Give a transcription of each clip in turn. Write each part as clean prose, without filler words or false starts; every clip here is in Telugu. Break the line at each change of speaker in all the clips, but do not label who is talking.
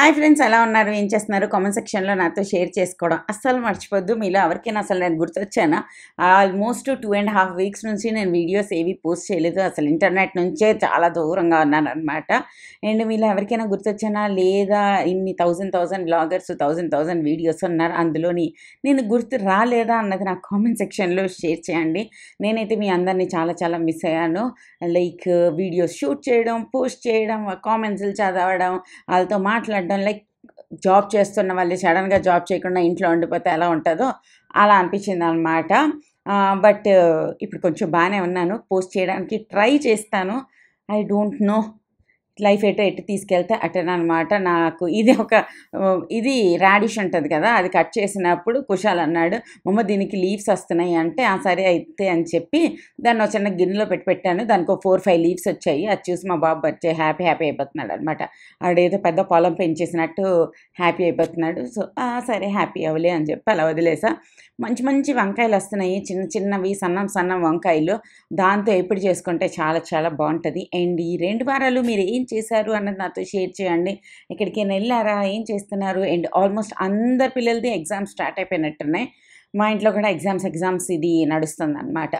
హాయ్ ఫ్రెండ్స్, ఎలా ఉన్నారు? ఏం చేస్తున్నారు? కామెంట్ సెక్షన్‌లో నాతో షేర్ చేసుకోవడం అస్సలు మర్చిపోద్దు. మీలో ఎవరికైనా అసలు నేను గుర్తొచ్చానా? ఆల్మోస్ట్ 2½ వీక్స్ నుంచి నేను వీడియోస్ ఏవి పోస్ట్ చేయలేదు. అసలు ఇంటర్నెట్ నుంచే చాలా దూరంగా ఉన్నాననమాట. అండ్ మీలో ఎవరికైనా గుర్తొచ్చానా? లేదా ఇన్ని థౌసండ్ వ్లాగర్స్, థౌసండ్ వీడియోస్ ఉన్నారు. అందులోని నేను గుర్తు రాలేదా అన్నది నాకు కామెంట్ సెక్షన్‌లో షేర్ చేయండి. నేనైతే మీ అందరిని చాలా మిస్ అయ్యాను. లైక్ వీడియోస్ షూట్ చేయడం, పోస్ట్ చేయడం, కామెంట్స్‌లు చదవడం, వాళ్ళతో మాట్లాడడం, లైక్ జాబ్ చేస్తున్న వాళ్ళు సడన్‌గా జాబ్ చేయకుండా ఇంట్లో ఉండిపోతే ఎలా ఉంటదో అలా అనిపించిందనమాట. బట్ ఇప్పుడు కొంచెం బానే ఉన్నాను. పోస్ట్ చేయడానికి ట్రై చేస్తాను. ఐ డోంట్ నో లైఫ్ ఎటు తీసుకెళ్తే అటేననమాట. నాకు ఇది ఒక ఇది రాడిష్ ఉంటది కదా! అది కట్ చేసినప్పుడు కుషాల్ అన్నాడు, "మమ్మ దీనికి లీవ్స్ వస్తున్నాయి" అంటే, "ఆ! సరే అయితే" అని చెప్పి దాన్ని ఒక చిన్న గిన్నెలో పెట్టాను. దానికో 4, 5 లీవ్స్ వచ్చాయి. అది చూసి మా బాబు హ్యాపీ అయిపోతున్నాడనమాట. ఆడేదో పెద్ద పొలం పెంచేసినట్టు హ్యాపీ అయిపోతున్నాడు. సో, సరే హ్యాపీ అవ్వులే అని చెప్పి అలా వదిలేసా. మంచి వంకాయలొస్తున్నాయి. చిన్నవి సన్నం వంకాయలు. దాంతో ఎప్పుడు చేసుకుంటే చాలా బావుంటది. అండ్ ఈ 2 వారాలు మీరు ఏం చేశారు అన్నది నాతో షేర్ చేయండి. ఎక్కడికైనా ఎళ్లారా? ఏం చేస్తున్నారు? అండ్ ఆల్మోస్ట్ అందరి పిల్లలది ఎగ్జామ్స్ స్టార్ట్ అయిపోయినట్టున్నాయి. మా ఇంట్లో కూడా ఎగ్జామ్స్ ఇది నడుస్తుందనమాట.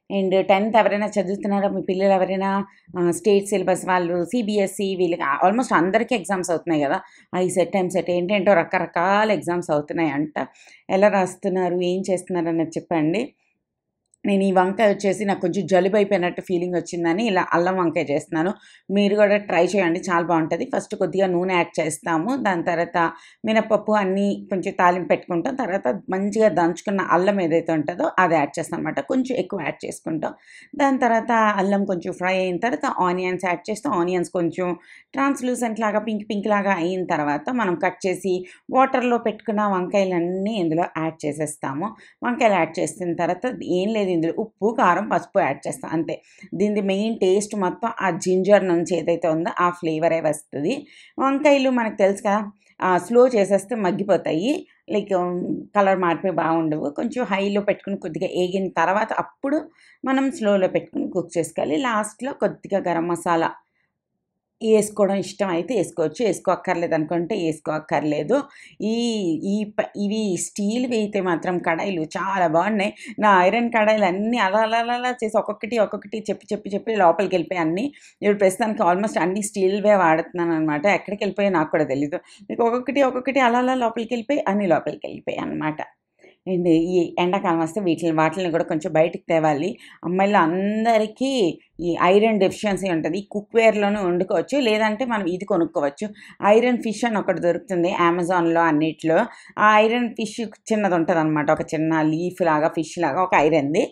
అండ్ 10థ్ ఎవరైనా చదువుతున్నారా? మీ పిల్లలు ఎవరైనా స్టేట్ సిలబస్ వాళ్ళు, సీబీఎస్ఈ వీళ్ళకి ఆల్మోస్ట్ అందరికీ ఎగ్జామ్స్ అవుతున్నాయి కదా! ఐసెట్, ఎంసెట్ ఏంటేంటో రకరకాల ఎగ్జామ్స్ అవుతున్నాయంట. ఎలా రాస్తున్నారు? ఏం చేస్తున్నారు అన్నది చెప్పండి. నేను ఈ వంకాయ వచ్చేసి నాకు కొంచెం జలుబు అయిపోయినట్టు ఫీలింగ్ వచ్చిందని ఇలా అల్లం వంకాయ చేస్తున్నాను. మీరు కూడా ట్రై చేయండి, చాలా బావుంటది. ఫస్ట్ కొద్దిగా నూనె యాడ్ చేస్తాము. దాని తర్వాత మినపప్పు అన్నీ కొంచెం తాలింపు పెట్టుకుంటాం. తర్వాత మంచిగా దంచుకున్న అల్లం ఏదైతే ఉంటదో అది యాడ్ చేస్తామనమాట. కొంచెం ఎక్కువ యాడ్ చేసుకుంటాం. దాని తర్వాత అల్లం కొంచెం ఫ్రై అయిన తర్వాత ఆనియన్స్ యాడ్ చేస్తాం. ఆనియన్స్ కొంచెం ట్రాన్స్‌లూసెంట్ లాగా పింక్ లాగా అయిన తర్వాత మనం కట్ చేసి వాటర్‌లో పెట్టుకున్న వంకాయలన్నీ ఇందులో యాడ్ చేసేస్తాము. వంకాయలు యాడ్ చేసిన తర్వాత ఏం లేదు, ఇందులో ఉప్పు, కారం, పసుపు యాడ్ చేస్తాం అంతే. దీనిది మెయిన్ టేస్ట్ మొత్తం ఆ జింజర్ నుంచి ఏదైతే ఉందో ఆ ఫ్లేవరే వస్తది. వంకాయలు మనకు తెలుసు కదా! స్లో చేసేస్తే మగ్గిపోతాయి. లైక్ కలర్ మారిపోయి బాగుండవు. కొంచెం హైలో పెట్టుకొని కొద్దిగా ఏగిన తర్వాత అప్పుడు మనం స్లోలో పెట్టుకొని కుక్ చేసుకోవాలి. లాస్ట్‌లో కొద్దిగా గరం మసాలా ఏసుకోవడం ఇష్టం అయితే ఏసుకోవచ్చు. ఏసుకోక్కర్లేదనుకుంటే ఏసుకోక్కర్లేదు. ఈ ఈ ఇవి స్టీల్‌వి అయితే మాత్రం కడాయిలు చాలా బాగున్నాయి. నా ఐరన్ కడాయిలన్నీ అలా చేసి ఒక్కొక్కటి చెప్పి లోపలికెళ్ళిపోయాయి అన్నీ. ఇప్పుడు ప్రస్తుతానికి ఆల్మోస్ట్ అన్నీ స్టీల్‌వే వాడుతున్నాననమాట. ఎక్కడికెళ్ళిపోయాయో నాకు కూడా తెలీదు. ఒక్కొక్కటి అలా లోపలికెళ్ళిపోయి అన్నీ లోపలికెళ్ళిపోయాయనమాట. అండ్ ఈ ఎండాకాలం వస్తే వాటిల్ని కూడా కొంచెం బయటికి తేవాలి. అమ్మాయిలు అందరికీ ఈ ఐరన్ డెఫిషియన్సీ ఉంటది. కుక్‌వేర్‌లోనే వండుకోవచ్చు. లేదంటే మనం ఇది కొనుక్కోవచ్చు. ఐరన్ ఫిష్ అని ఒకటి దొరుకుతుంది అమెజాన్‌లో అన్నిట్లో. ఆ ఐరన్ ఫిష్ చిన్నదుంటదనమాట. ఒక చిన్న లీఫ్ లాగా, ఫిష్ లాగా ఒక ఐరన్‌ది.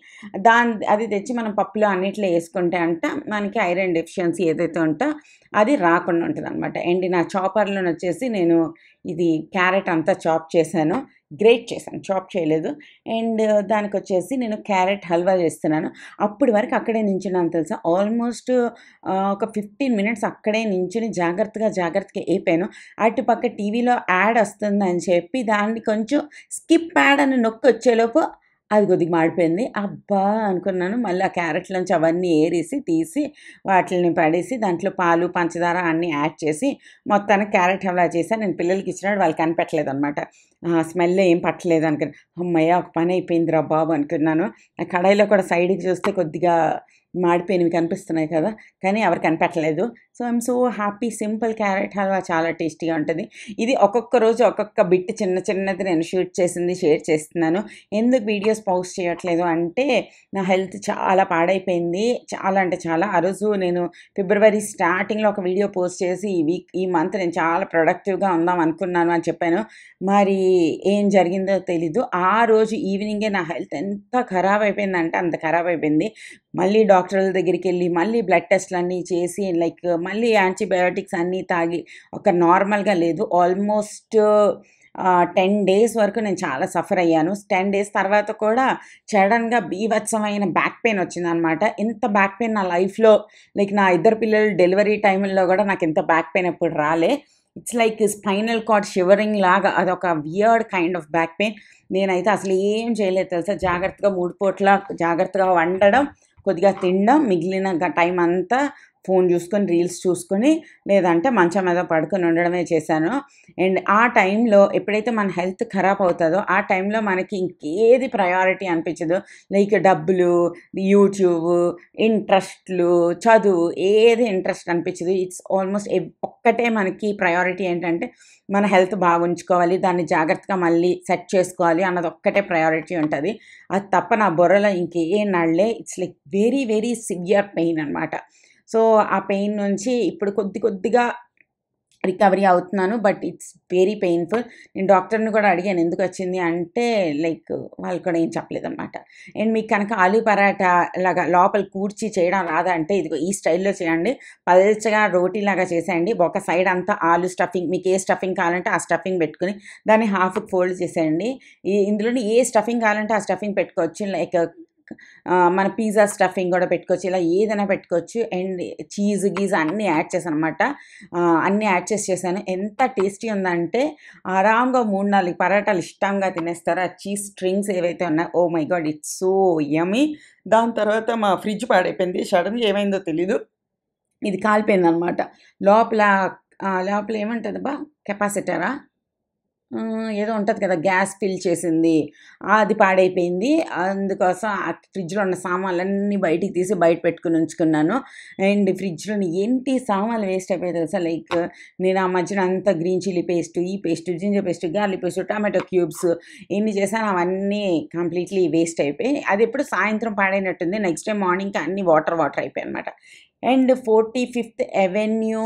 అది తెచ్చి మనం పప్పులో అన్నిట్లో యేసుకుంటే అంట మనకి ఐరన్ డెఫిషియన్సీ ఏదైతే ఉంటో అది రాకుండా ఉంటదనమాట. అండ్ నా చాపర్‌లోనొచ్చేసి నేను ఇది క్యారెట్ అంతా చాప్ చేశాను. గ్రేట్ చేశాను. చాప్ చేయలేదు. అండ్ దానికొచ్చేసి నేను క్యారెట్ హల్వా చేస్తున్నాను. అప్పటి వరకు అక్కడే నించున్నాను తెలుసా! ఆల్మోస్ట్ ఒక 15 మినిట్స్ అక్కడే నించొని జాగ్రత్తగా ఏపాను. అటుపక్క టీవీలో యాడ్ వస్తుందని చెప్పి దాన్ని కొంచెం స్కిప్ యాడ్ అని నొక్కొచ్చేలోపు అది కొద్దిగా మాడిపోయింది. అబ్బా! అనుకున్నాను. మళ్ళీ ఆ క్యారెట్‌లోంచి అవన్నీ తీసి వాటిల్ని పడేసి దాంట్లో పాలు, పంచదార అన్నీ యాడ్ చేసి మొత్తానికి క్యారెట్ హల్వా చేశాను. నేను పిల్లలకి ఇచ్చినప్పుడు వాళ్ళకి కనిపెట్టలేదనమాట. స్మెల్ ఏం పట్టలేదు అనుకుని. హమ్మయ్య! ఒక పని అయిపోయిందిరా బాబు అనుకున్నాను. ఆ కడాయిలో కూడా సైడ్‌కి చూస్తే కొద్దిగా మాడిపోయినవి కనిపిస్తున్నాయి కదా! కానీ ఎవరు కనిపెట్టలేదు. So, I'm so happy. Simple carrot halwa చాలా టేస్టీగా ఉంటది. ఇది ఒక్కొక్క రోజు ఒక్కొక్క బిట్ చిన్నది నేను షూట్ చేసింది షేర్ చేస్తున్నాను. ఎందుకు వీడియోస్ పోస్ట్ చేయట్లేదు అంటే నా హెల్త్ చాలా పాడైపోయింది. చాలా అంటే చాలా. ఆ రోజు నేను ఫిబ్రవరి స్టార్టింగ్‌లో ఒక వీడియో పోస్ట్ చేసి ఈ మంత్ నేను చాలా ప్రొడక్టివ్‌గా ఉందాం అనుకున్నాను అని చెప్పాను. మరి ఏం జరిగిందో తెలీదు. ఆ రోజు ఈవినింగే నా హెల్త్ ఎంత ఖరాబ్ అయిపోయిందంటే అంత ఖరాబ్ అయిపోయింది. మళ్ళీ డాక్టర్ల దగ్గరికెళ్ళి మళ్ళీ బ్లడ్ టెస్ట్‌లన్నీ చేసి లైక్ మళ్ళీ యాంటీబయోటిక్స్ అన్నీ తాగి ఒక నార్మల్‌గా లేదు. ఆల్మోస్ట్ 10 డేస్ వరకు నేను చాలా సఫర్ అయ్యాను. 10 డేస్ తర్వాత కూడా సడెన్‌గా బీభత్సమైన బ్యాక్ పెయిన్ వచ్చిందనమాట. ఇంత బ్యాక్ పెయిన్ నా లైఫ్‌లో లైక్ నా ఇద్దరు పిల్లలు డెలివరీ టైముల్లో కూడా నాకు ఇంత బ్యాక్ పెయిన్ ఎప్పుడు రాలే. It's like spinal cord shivering లాగా అదొక weird kind of back pain. నేనైతే అసలు ఏం చేయలేదు తెలుసా! జాగ్రత్తగా 3 పూట్ల జాగ్రత్తగా వండడం, కొద్దిగా తినడం, మిగిలిన టైం అంతా ఫోన్ చూసుకొని రీల్స్ చూసుకొని లేదంటే మంచం మీద పడుకొని ఉండడమే చేశాను. అండ్ ఆ టైంలో ఎప్పుడైతే మన హెల్త్ ఖరాబ్ అవుతుందో ఆ టైంలో మనకి ఇంకేది ప్రయారిటీ అనిపించదు. లైక్ డబ్బులు, యూట్యూబ్, ఇంట్రెస్ట్లు, చదువు ఏది ఇంట్రెస్ట్ అనిపించదు. ఇట్స్ ఆల్మోస్ట్ ఒక్కటే మనకి ప్రయారిటీ ఏంటంటే మన హెల్త్ బాగుంచుకోవాలి, దాన్ని జాగ్రత్తగా మళ్ళీ సెట్ చేసుకోవాలి అన్నది ఒక్కటే ప్రయారిటీ ఉంటుంది. అది తప్ప నా బుర్రలో ఇంకే నళ్ళే. It's like very very severe pain అనమాట. సో ఆ పెయిన్ నుంచి ఇప్పుడు కొద్దిగా రికవరీ అవుతున్నాను. But it's very painful. నేను డాక్టర్ని కూడా అడిగాను ఎందుకు వచ్చింది అంటే లైక్ వాళ్ళు కూడా ఏం చెప్పలేదన్నమాట. అండ్ మీకు కనుక ఆలూ పరాటా లాగా లోపల కూర్చి చేయడం రాదా అంటే ఇదిగో ఈ స్టైల్లో చేయండి. పల్చగా రోటీలాగా చేసేయండి. ఒక సైడ్ అంతా ఆలు స్టఫింగ్, మీకు ఏ స్టఫింగ్ కావాలంటే ఆ స్టఫింగ్ పెట్టుకుని దాన్ని హాఫ్కి ఫోల్డ్ చేసేయండి. ఇందులోని ఏ స్టఫింగ్ కావాలంటే ఆ స్టఫింగ్ పెట్టుకోవచ్చు. లైక్ మన పిజ్జా స్టఫింగ్ కూడా పెట్టుకోవచ్చు, ఇలా ఏదైనా పెట్టుకోవచ్చు. అండ్ చీజ్ అన్నీ యాడ్ చేశాను అనమాట. అన్నీ యాడ్ చేశాను. ఎంత టేస్టీ ఉందంటే ఆరాంగా 3-4 పరాటాలు ఇష్టంగా తినేస్తారు. ఆ చీజ్ స్ట్రింగ్స్ ఏవైతే ఉన్నాయో oh my god it's so yummy. దాని తర్వాత మా ఫ్రిడ్జ్ పాడైపోయింది. సడన్గా ఏమైందో తెలీదు, ఇది కాలిపోయిందనమాట. లోపల లోపల ఏమంటుందబ్బా, కెపాసిటరా ఏదో ఉంటది కదా, గ్యాస్ ఫిల్ చేసింది. అది పాడైపోయింది. అందుకోసం ఆ ఫ్రిడ్జ్‌లో ఉన్న సామాన్లన్నీ బయటికి తీసి బయట పెట్టుకొని ఉంచుకున్నాను. అండ్ ఫ్రిడ్జ్‌లోని ఏంటి సామాన్లు వేస్ట్ అయిపోయాయి తెలుసా? లైక్ నేను ఆ మధ్యన అంతా గ్రీన్ చిల్లీ పేస్ట్, ఈ paste, ginger paste, garlic paste, tomato cubes ఎన్ని చేశానో అవన్నీ కంప్లీట్‌లీ వేస్ట్ అయిపోయాయి. అది ఎప్పుడు సాయంత్రం పాడైనట్టుంది. నెక్స్ట్ డే మార్నింగ్‌కి అన్నీ వాటర్ అయిపోయాయన్నమాట. అండ్ 45th అవెన్యూ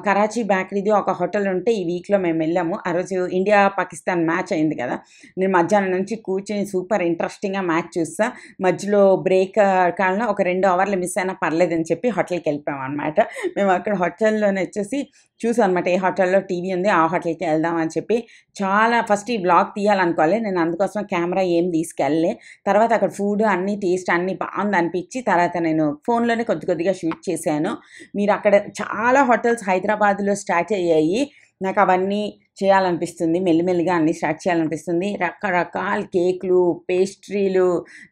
కరాచీ బేకరీది ఒక హోటల్ ఉంటే ఈ వీక్‌లో మేము వెళ్ళాము. ఆ రోజు ఇండియా పాకిస్తాన్ మ్యాచ్ అయింది కదా! నేను మధ్యాహ్నం నుంచి కూర్చొని సూపర్ ఇంట్రెస్టింగ్‌గా మ్యాచ్ చూసా. మధ్యలో బ్రేక్ కాలంలో ఒక 2 అవర్లు మిస్ అయినా పర్లేదని చెప్పి హోటల్‌కి వెళ్ళిపోయామన్నమాట. మేము అక్కడ హోటల్‌లోనే వచ్చేసి చూసామన్నమాట ఏ హోటల్‌లో టీవీ ఉంది, ఆ హోటల్‌కి వెళ్దాం అని చెప్పి. చాలా ఫస్ట్ ఈ వ్లాగ్ తీయాలనుకోలే. నేను అందుకోసం కెమెరా ఏం తీసుకెళ్ళలే. తర్వాత అక్కడ ఫుడ్ అన్నీ టేస్ట్ అన్నీ బాగుందనిపించి తర్వాత నేను ఫోన్‌లోనే కొద్దిగా షూట్ చేశాను. మీరు అక్కడ చాలా హోటల్స్ హైదరాబాద్‌లో స్టార్ట్ అయ్యాయి. నాకు అవన్నీ చేయాలనిపిస్తుంది. మెల్లిమెల్లిగా అన్నీ స్టార్ట్ చేయాలనిపిస్తుంది. రకరకాల కేకులు, పేస్ట్రీలు,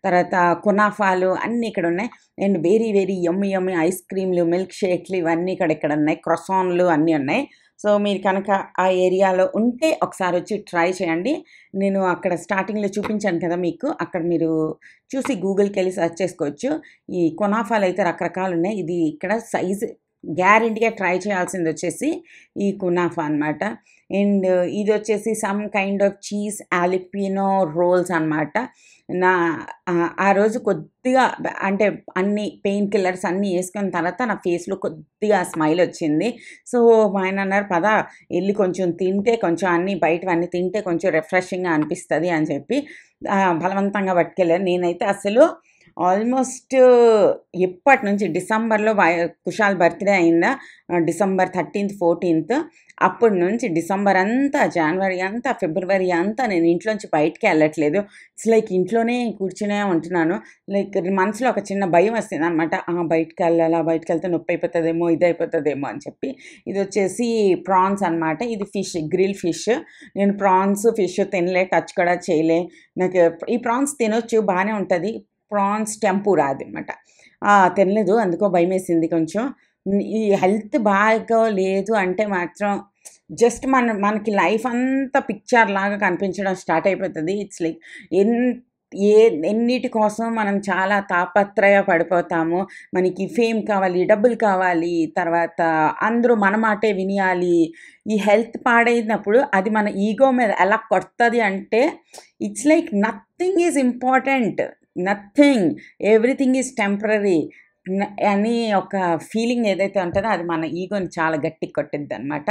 తర్వాత కునాఫాలు అన్నీ ఇక్కడ ఉన్నాయి. And very very yummy yummy ice క్రీమ్‌లు, మిల్క్ షేక్‌లు ఇవన్నీ ఇక్కడ ఉన్నాయి. క్రొసాన్‌లు అన్నీ ఉన్నాయి. సో మీరు కనుక ఆ ఏరియాలో ఉంటే ఒకసారి వచ్చి ట్రై చేయండి. నేను అక్కడ స్టార్టింగ్‌లో చూపించాను కదా మీకు, అక్కడ మీరు చూసి గూగుల్‌కెళ్ళి సెర్చ్ చేసుకోవచ్చు. ఈ కునాఫాలు అయితే రకరకాలున్నాయి. ఇది ఇక్కడ సైజు గ్యారంటీగా ట్రై చేయాల్సిందొచ్చేసి ఈ కునాఫా అనమాట. అండ్ ఇదొచ్చేసి some kind of cheese jalapeno rolls అనమాట. ఆ రోజు కొద్దిగా అంటే అన్ని పెయిన్ కిల్లర్స్ అన్నీ యేసుకున్న తర్వాత నా ఫేస్‌లో కొద్దిగా స్మైల్ వచ్చింది. సో మా ఆయన అన్నారు, "పద ఎళ్లి కొంచెం తింటే కొంచెం అన్నీ బయటవన్నీ తింటే కొంచెం రిఫ్రెషింగ్‌గా అనిపిస్తది" అని చెప్పి బలవంతంగా పట్టుకెళ్లారు. నేనైతే అసలు ఆల్మోస్ట్ ఎప్పటి నుంచి డిసెంబర్‌లో కుషాల్ బర్త్‌డే అయిందా, డిసెంబర్ 13th, 14th అప్పటి నుంచి డిసెంబర్ అంతా, జనవరి అంతా, ఫిబ్రవరి అంతా నేను ఇంట్లోంచి బయటికే వెళ్ళట్లేదు. ఇట్స్ లైక్ ఇంట్లోనే కూర్చునే ఉంటున్నాను. లైక్ మనసులో ఒక చిన్న భయం వస్తుందనమాట. బయటికెళ్ళాలా, బయటికెళ్తే నొప్పైపోతదేమో, ఇదైపోతదేమో అని చెప్పి. ఇదొచ్చేసి ప్రాన్స్ అనమాట. ఇది ఫిష్, గ్రిల్ ఫిష్. నేను ప్రాన్స్, ఫిష్ తినలే, టచ్ కూడా చేయలే. నాకు ఈ ప్రాన్స్ తినొచ్చు బానే ఉంటది. ప్రాన్స్ టెంపూరా అదనమాట. తినలేదు, అందుకో భయమేసింది కొంచెం. ఈ హెల్త్ బాగా లేదు అంటే మాత్రం జస్ట్ మనకి లైఫ్ అంతా పిక్చర్ లాగా కనిపించడం స్టార్ట్ అయిపోతది. ఇట్స్ లైక్ ఎన్ ఎన్నిటి కోసం మనం చాలా తాపత్రయ పడిపోతాము. మనకి ఫేమ్ కావాలి, డబ్బులు కావాలి, తర్వాత అందరూ మన మాటే వినియాలి. ఈ హెల్త్ పాడైనప్పుడు అది మన ఈగో మీద ఎలా కొడతది అంటే it's like nothing is important. Nothing. Everything is temporary అని ఒక ఫీలింగ్ ఏదైతే ఉంటుందో అది మన ఈగోని చాలా గట్టిగా కొట్టిద్దనమాట.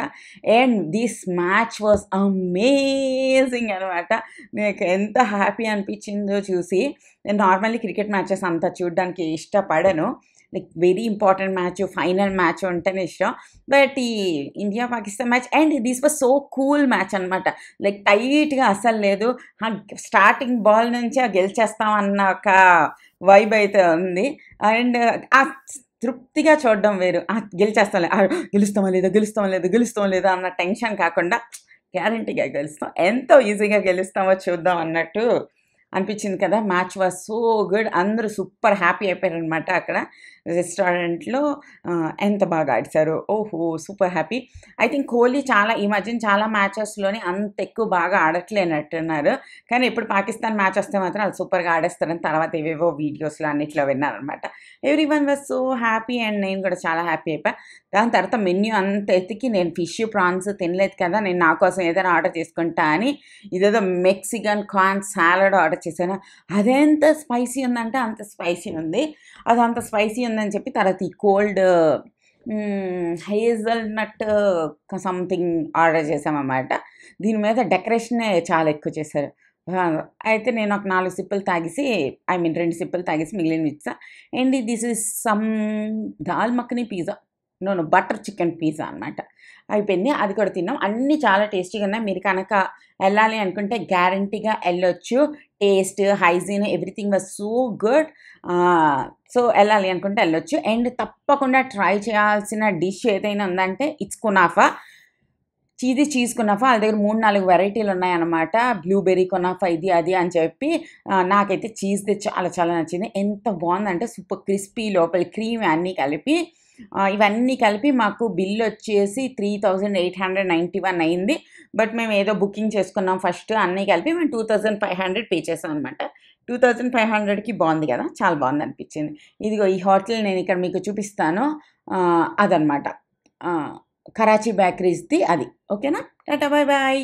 And this match was amazing అనమాట. నాకు ఎంత హ్యాపీ అనిపించిందో చూసి. నేను నార్మల్లీ క్రికెట్ మ్యాచెస్ అంత చూడడానికి ఇష్టపడను. Like very important match, final match ఉంటేనే ఇష్టం. బట్ ఈ India Pakistan match and this was so cool match అనమాట. లైక్ టైట్‌గా అస్సలు లేదు. స్టార్టింగ్ బాల్ నుంచే గెలిచేస్తాం అన్న ఒక వైబ్ అయితే ఉంది. అండ్ ఆ తృప్తిగా చూడడం వేరు. గెలిచేస్తాంలే, గెలుస్తామో లేదో అన్న టెన్షన్ కాకుండా గ్యారంటీగా గెలుస్తాం, ఎంతో ఈజీగా గెలుస్తామో చూద్దాం అన్నట్టు అనిపించింది కదా. Match was so good. అందరూ సూపర్ హ్యాపీ అయిపోయారనమాట అక్కడ. రెస్టారెంట్లో ఎంత బాగా ఆడిశారు. ఓహో! Super happy. I think Kohli చాలా ఈ మధ్యన చాలా మ్యాచెస్‌లోని అంత ఎక్కువ బాగా ఆడట్లేనట్టున్నారు. కానీ ఎప్పుడు పాకిస్తాన్ మ్యాచ్ వస్తే మాత్రం అది సూపర్‌గా ఆడేస్తారని తర్వాత ఏవేవో వీడియోస్‌లో అన్నిట్లో విన్నాననమాట. Everyone was so happy and నేను కూడా చాలా హ్యాపీ అయిపోయా. దాని తర్వాత మెన్యూ అంతా ఎతికి నేను ఫిష్, ప్రాన్స్ తినలేదు కదా! నేను నా కోసం ఏదైనా ఆర్డర్ చేసుకుంటా అని ఇదేదో మెక్సికన్ కార్న్ సాలడ్ ఆర్డర్ చేశాను. అదెంత స్పైసీ ఉందంటే అంత స్పైసీ ఉంది. అదంత స్పైసీ ఉందని చెప్పి తర్వాత ఈ కోల్డ్ హేజల్‌నట్ సంథింగ్ ఆర్డర్ చేశామనమాట. దీని మీద డెకరేషనే చాలా ఎక్కువ చేశారు. ఆ! అయితే నేను ఒక 4 సిప్పులు తాగేసి 2 సిప్పులు తాగేసి మిగిలినవి ఇచ్చా. And this is some dal makhani pizza. No. Butter chicken pizza అనమాట. అయిపోయింది. అది కూడా తిన్నాం. అన్నీ చాలా టేస్టీగా ఉన్నాయి. మీరు కనుక ఎళ్ళాలి అనుకుంటే గ్యారంటీగా ఎళ్ళొచ్చు. Taste, hygiene everything was so good. So, ఎళ్ళాలి అనుకుంటే ఎళ్ళొచ్చు. అండ్ తప్పకుండా ట్రై చేయాల్సిన డిష్ ఏదైనా ఉందంటే ఇట్స్ కునాఫా. Cheese kunafa. వాళ్ళ దగ్గర 3, 4 వెరైటీలు ఉన్నాయన్నమాట. బ్లూబెర్రీ కునాఫా ఇది, అది అని చెప్పి నాకైతే చీజ్‌ది చాలా చాలా నచ్చింది. ఎంత బావుందంటే సూపర్ క్రిస్పీ లోపల క్రీమ్ అన్నీ కలిపి ఇవన్నీ కలిపి మాకు బిల్లొచ్చేసి 3891 అయింది. బట్ మేము ఏదో బుకింగ్ చేసుకున్నాం ఫస్ట్ అన్నీ కలిపి మేము 2500 పే చేసాం అనమాట. 2500కి బావుంది కదా! చాలా బావుందనిపించింది. ఇదిగో ఈ హోటల్ నేను ఇక్కడ మీకు చూపిస్తాను. అదనమాట. కరాచీ బేకరీస్‌ది అది. ఓకేనా? Tata bye bye.